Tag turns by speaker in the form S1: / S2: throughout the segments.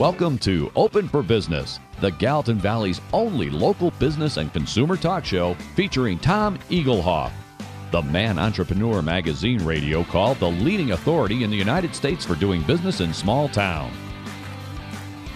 S1: Welcome to Open for Business, the Gallatin Valley's only local business and consumer talk show featuring Tom Eaglehoff, the Man Entrepreneur Magazine radio called the leading authority in the United States for doing business in small town.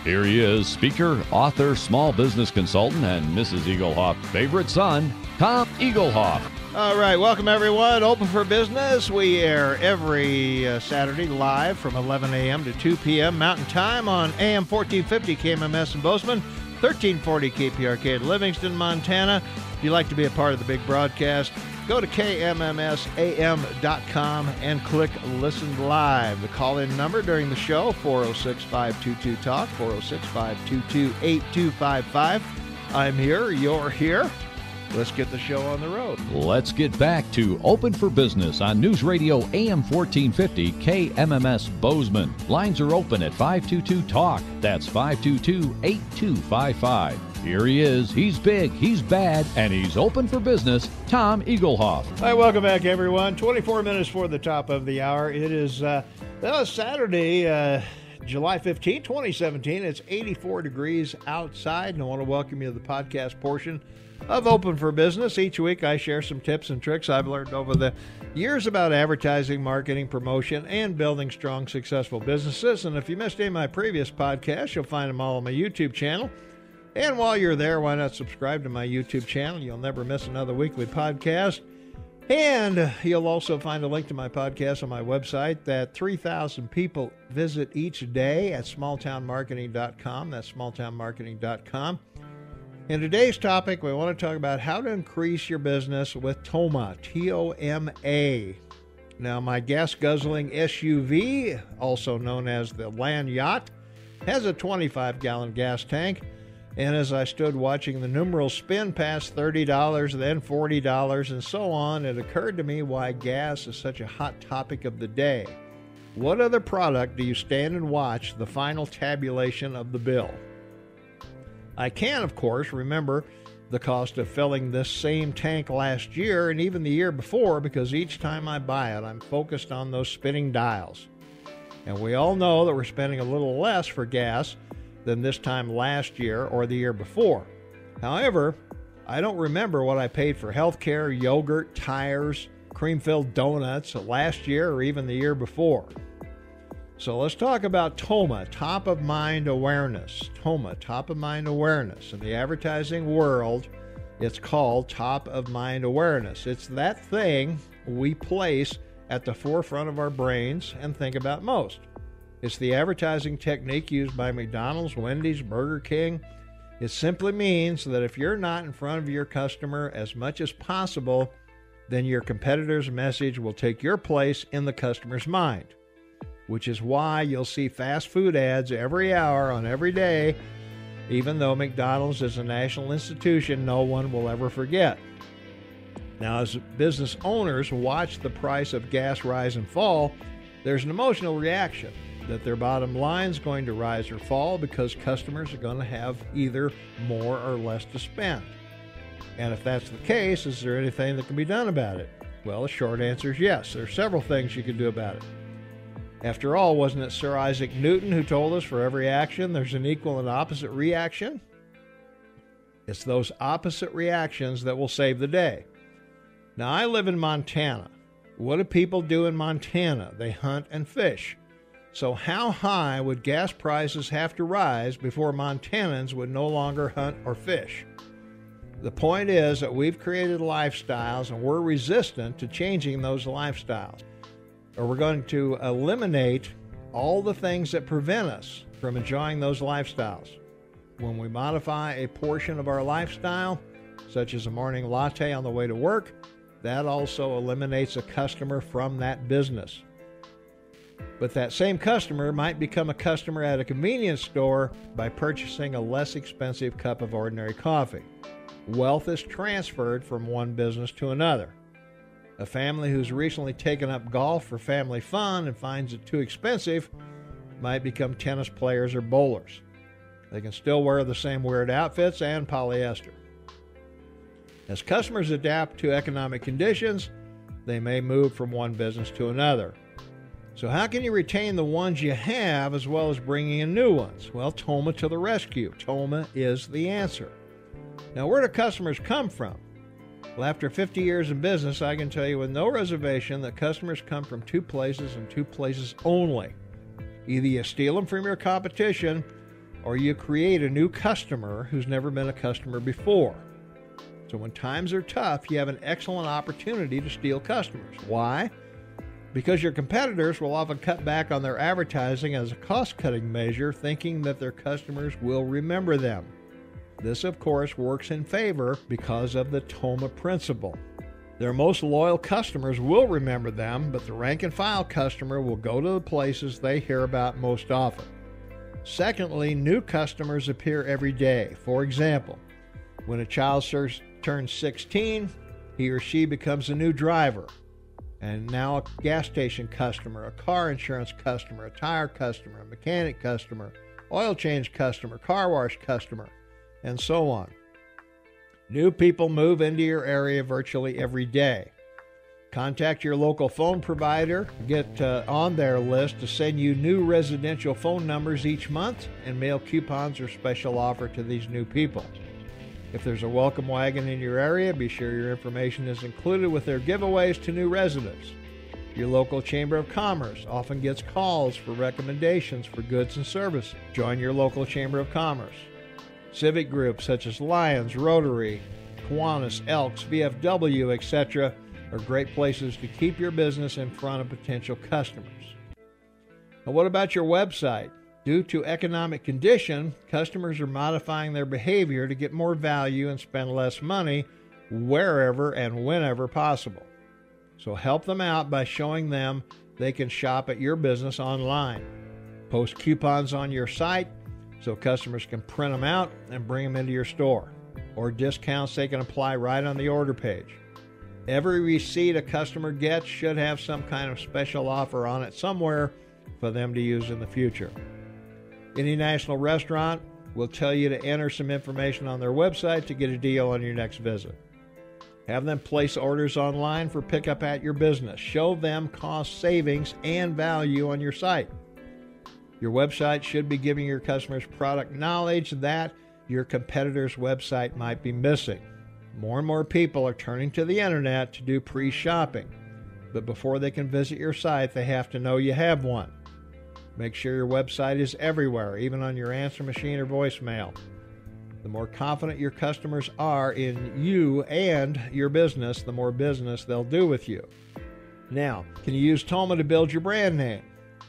S1: Here he is, speaker, author, small business consultant, and Mrs. Eaglehoff's favorite son, Tom Eaglehoff.
S2: All right, welcome everyone. Open for Business. We air every Saturday live from 11 a.m. to 2 p.m. Mountain Time on AM 1450 KMMS in Bozeman, 1340 KPRK in Livingston, Montana. If you'd like to be a part of the big broadcast, go to kmmsam.com and click Listen Live. The call-in number during the show, 406-522-TALK, 406-522-8255. I'm here, you're here. Let's get the show on the road.
S1: Let's get back to Open for Business on News Radio AM 1450 KMMS Bozeman. Lines are open at 522-TALK. That's 522-8255. Here he is. He's big, he's bad, and he's open for business. Tom Eaglehoff.
S2: Hi, welcome back, everyone. 24 minutes for the top of the hour. It is Saturday, July 15, 2017. It's 84 degrees outside, and I want to welcome you to the podcast portion of Open for Business. Each week I share some tips and tricks I've learned over the years about advertising, marketing, promotion, and building strong, successful businesses. And if you missed any of my previous podcasts, you'll find them all on my YouTube channel. And while you're there, why not subscribe to my YouTube channel? You'll never miss another weekly podcast. And you'll also find a link to my podcast on my website that 3,000 people visit each day at smalltownmarketing.com. That's smalltownmarketing.com. In today's topic, we want to talk about how to increase your business with TOMA, T-O-M-A. Now, my gas-guzzling SUV, also known as the Land Yacht, has a 25-gallon gas tank. And as I stood watching the numerals spin past $30, then $40, and so on, it occurred to me why gas is such a hot topic of the day. What other product do you stand and watch the final tabulation of the bill? I can, of course, remember the cost of filling this same tank last year and even the year before, because each time I buy it, I'm focused on those spinning dials. And we all know that we're spending a little less for gas than this time last year or the year before. However, I don't remember what I paid for healthcare, yogurt, tires, cream-filled donuts last year or even the year before. So let's talk about TOMA, top of mind awareness. TOMA, top of mind awareness. In the advertising world, it's called top of mind awareness. It's that thing we place at the forefront of our brains and think about most. It's the advertising technique used by McDonald's, Wendy's, Burger King. It simply means that if you're not in front of your customer as much as possible, then your competitor's message will take your place in the customer's mind. Which is why you'll see fast food ads every hour on every day, even though McDonald's is a national institution no one will ever forget. Now, as business owners watch the price of gas rise and fall, there's an emotional reaction that their bottom line is going to rise or fall because customers are going to have either more or less to spend. And if that's the case, is there anything that can be done about it? Well, the short answer is yes. There are several things you can do about it. After all, wasn't it Sir Isaac Newton who told us for every action there's an equal and opposite reaction? It's those opposite reactions that will save the day. Now, I live in Montana. What do people do in Montana? They hunt and fish. So how high would gas prices have to rise before Montanans would no longer hunt or fish? The point is that we've created lifestyles and we're resistant to changing those lifestyles. Or we're going to eliminate all the things that prevent us from enjoying those lifestyles. When we modify a portion of our lifestyle, such as a morning latte on the way to work, that also eliminates a customer from that business. But that same customer might become a customer at a convenience store by purchasing a less expensive cup of ordinary coffee. Wealth is transferred from one business to another. A family who's recently taken up golf for family fun and finds it too expensive might become tennis players or bowlers. They can still wear the same weird outfits and polyester. As customers adapt to economic conditions, they may move from one business to another. So how can you retain the ones you have as well as bringing in new ones? Well, TOMA to the rescue. TOMA is the answer. Now, where do customers come from? Well, after 50 years in business, I can tell you with no reservation that customers come from two places and two places only. Either you steal them from your competition or you create a new customer who's never been a customer before. So when times are tough, you have an excellent opportunity to steal customers. Why? Because your competitors will often cut back on their advertising as a cost-cutting measure, thinking that their customers will remember them. This, of course, works in favor because of the TOMA principle. Their most loyal customers will remember them, but the rank-and-file customer will go to the places they hear about most often. Secondly, new customers appear every day. For example, when a child turns 16, he or she becomes a new driver, and now a gas station customer, a car insurance customer, a tire customer, a mechanic customer, oil change customer, car wash customer, and so on. New people move into your area virtually every day. Contact your local phone provider, get on their list to send you new residential phone numbers each month, and mail coupons or special offer to these new people. If there's a welcome wagon in your area, be sure your information is included with their giveaways to new residents. Your local Chamber of Commerce often gets calls for recommendations for goods and services. Join your local Chamber of Commerce. Civic groups such as Lions, Rotary, Kiwanis, Elks, VFW, etc. are great places to keep your business in front of potential customers. Now, what about your website? Due to economic condition, customers are modifying their behavior to get more value and spend less money wherever and whenever possible. So help them out by showing them they can shop at your business online. Post coupons on your site so customers can print them out and bring them into your store, or discounts they can apply right on the order page. Every receipt a customer gets should have some kind of special offer on it somewhere for them to use in the future. Any national restaurant will tell you to enter some information on their website to get a deal on your next visit. Have them place orders online for pickup at your business. Show them cost savings and value on your site. Your website should be giving your customers product knowledge that your competitor's website might be missing. More and more people are turning to the internet to do pre-shopping, but before they can visit your site, they have to know you have one. Make sure your website is everywhere, even on your answer machine or voicemail. The more confident your customers are in you and your business, the more business they'll do with you. Now, can you use TOMA to build your brand name?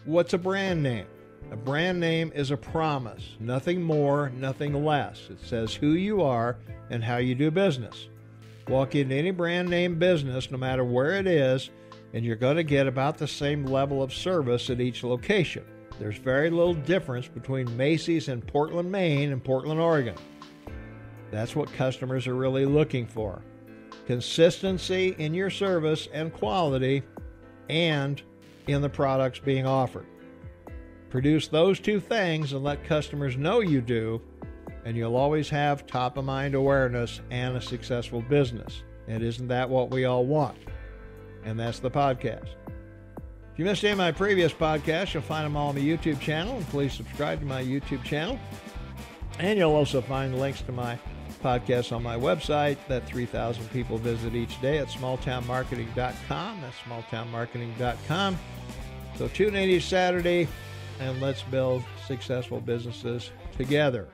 S2: What's a brand name? A brand name is a promise, nothing more, nothing less. It says who you are and how you do business. Walk into any brand name business, no matter where it is, and you're going to get about the same level of service at each location. There's very little difference between Macy's in Portland, Maine and Portland, Oregon. That's what customers are really looking for. Consistency in your service and quality and in the products being offered. Produce those two things and let customers know you do, and you'll always have top-of-mind awareness and a successful business. And isn't that what we all want? And that's the podcast. If you missed any of my previous podcasts, you'll find them all on my YouTube channel, and please subscribe to my YouTube channel. And you'll also find links to my podcasts on my website that 3,000 people visit each day at smalltownmarketing.com. That's smalltownmarketing.com. So tune in each Saturday, and let's build successful businesses together.